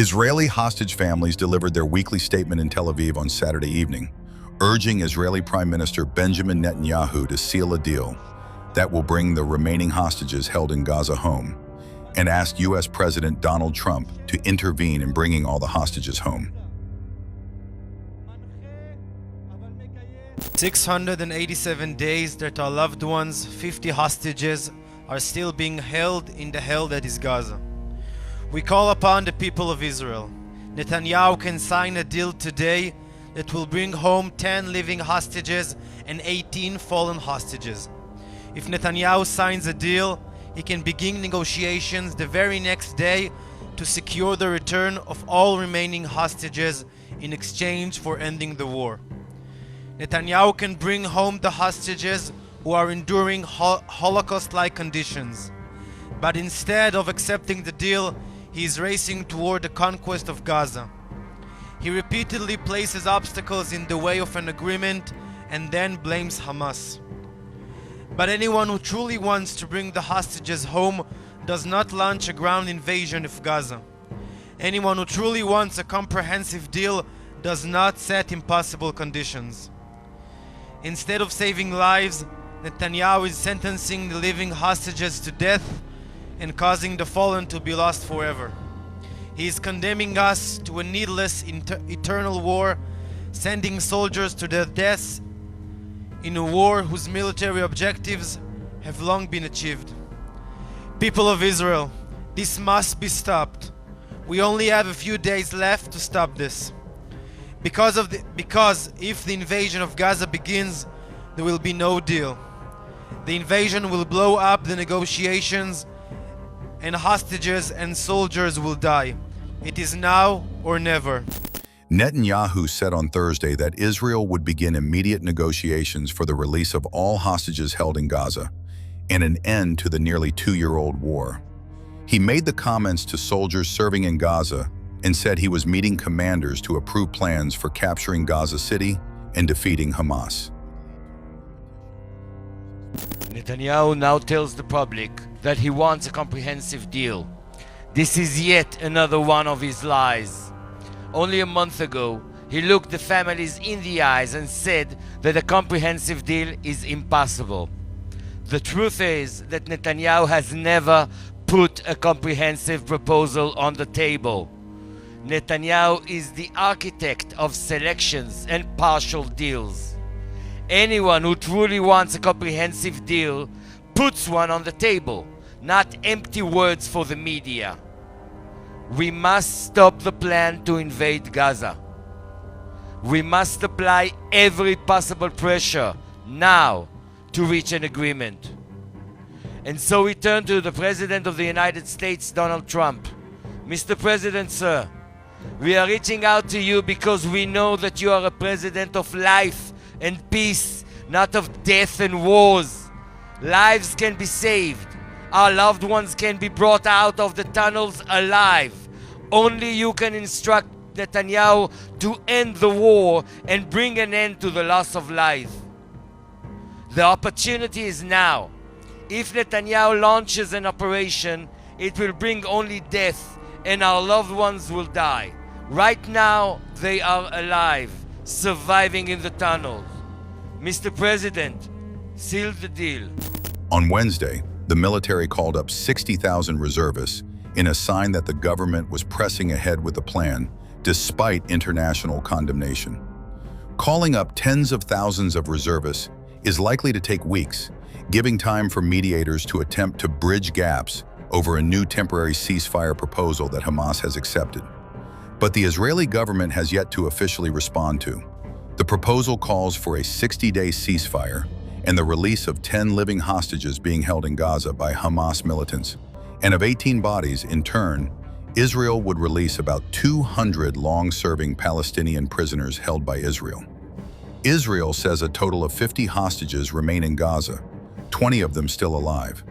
Israeli hostage families delivered their weekly statement in Tel Aviv on Saturday evening, urging Israeli Prime Minister Benjamin Netanyahu to seal a deal that will bring the remaining hostages held in Gaza home, and asked U.S. President Donald Trump to intervene in bringing all the hostages home. 687 days that our loved ones, 50 hostages, are still being held in the hell that is Gaza. We call upon the people of Israel. Netanyahu can sign a deal today that will bring home 10 living hostages and 18 fallen hostages. If Netanyahu signs a deal, he can begin negotiations the very next day to secure the return of all remaining hostages in exchange for ending the war. Netanyahu can bring home the hostages who are enduring Holocaust-like conditions. But instead of accepting the deal, he is racing toward the conquest of Gaza. He repeatedly places obstacles in the way of an agreement and then blames Hamas. But anyone who truly wants to bring the hostages home does not launch a ground invasion of Gaza. Anyone who truly wants a comprehensive deal does not set impossible conditions. Instead of saving lives, Netanyahu is sentencing the living hostages to death and causing the fallen to be lost forever. He is condemning us to a needless eternal war, sending soldiers to their deaths in a war whose military objectives have long been achieved. People of Israel, this must be stopped. We only have a few days left to stop this. Because if the invasion of Gaza begins, there will be no deal. The invasion will blow up the negotiations, and hostages and soldiers will die. It is now or never. Netanyahu said on Thursday that Israel would begin immediate negotiations for the release of all hostages held in Gaza and an end to the nearly two-year-old war. He made the comments to soldiers serving in Gaza and said he was meeting commanders to approve plans for capturing Gaza City and defeating Hamas. Netanyahu now tells the public that he wants a comprehensive deal. This is yet another one of his lies. Only a month ago, he looked the families in the eyes and said that a comprehensive deal is impossible. The truth is that Netanyahu has never put a comprehensive proposal on the table. Netanyahu is the architect of selections and partial deals. Anyone who truly wants a comprehensive deal puts one on the table, not empty words for the media. We must stop the plan to invade Gaza. We must apply every possible pressure now to reach an agreement. And so we turn to the President of the United States, Donald Trump. Mr. President, sir, we are reaching out to you because we know that you are a president of life and peace, not of death and wars. Lives can be saved. Our loved ones can be brought out of the tunnels alive. Only you can instruct Netanyahu to end the war and bring an end to the loss of life. The opportunity is now. If Netanyahu launches an operation, it will bring only death and our loved ones will die. Right now, they are alive, surviving in the tunnels. Mr. President, seal the deal. On Wednesday, the military called up 60,000 reservists in a sign that the government was pressing ahead with the plan, despite international condemnation. Calling up tens of thousands of reservists is likely to take weeks, giving time for mediators to attempt to bridge gaps over a new temporary ceasefire proposal that Hamas has accepted. But the Israeli government has yet to officially respond to. The proposal calls for a 60-day ceasefire and the release of 10 living hostages being held in Gaza by Hamas militants. And of 18 bodies, in turn, Israel would release about 200 long-serving Palestinian prisoners held by Israel. Israel says a total of 50 hostages remain in Gaza, 20 of them still alive.